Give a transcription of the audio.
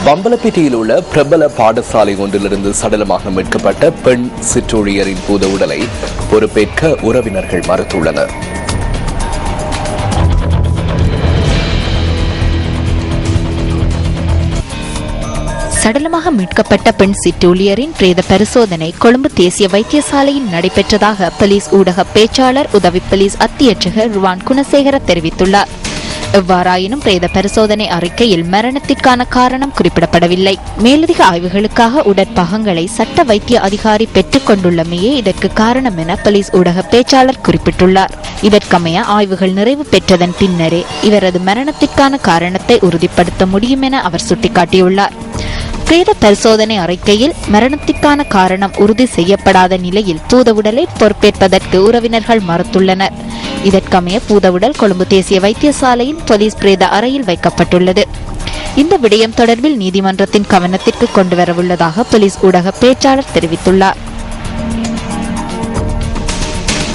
பம்பலப்பிட்டியில் உள்ள பிரபல பாடசாலை ஒன்றிலிருந்து சடலமாக மீட்கப்பட்ட பெண் சிற்றூழியரின் பூத உடலை பொறுப்பேற்க உறவினர்கள் மறுத்துள்ளனர். சடலமாக மீட்கப்பட்ட பெண் சிற்றூழியரின் பிரேத பரிசோதனை கொழும்பு தேசிய வைத்தியசாலையில் நடைபெற்றதாக போலீஸ் ஊடக பேச்சாளர் உதவி போலீஸ் அத்தியட்சகர் ருவான் குணசேகர தெரிவித்துள்ளார். எவ்வாறாயினும் பிரேத பரிசோதனை அறிக்கையில் மரணத்திற்கான காரணம் குறிப்பிடப்படவில்லை. மேலதிக ஆய்வுகளுக்காக உடற்பாகங்களை சட்ட வைத்திய அதிகாரி பெற்றுக் கொண்டுள்ளமையே இதற்கு காரணம் என போலீஸ் ஊடக பேச்சாளர் குறிப்பிட்டுள்ளார். இதற்கமைய ஆய்வுகள் நிறைவு பெற்றதன் பின்னரே இவரது மரணத்திற்கான காரணத்தை உறுதிப்படுத்த முடியும் என அவர் சுட்டிக்காட்டியுள்ளார். பிரேத பரிசோதனை அறிக்கையில் மரணத்திற்கான காரணம் உறுதி செய்யப்படாத நிலையில் பூதவுடலை பொறுப்பேற்பதற்கு உறவினர்கள் மறுத்துள்ளனர். இதற்கமைய பூதவுடல் கொழும்பு தேசிய வைத்தியசாலையின் போலீஸ் பிரேத அறையில் வைக்கப்பட்டுள்ளது. இந்த விடயம் தொடர்பில் நீதிமன்றத்தின் கவனத்திற்கு கொண்டு வரவுள்ளதாக போலீஸ் ஊடக பேச்சாளர் தெரிவித்துள்ளார்.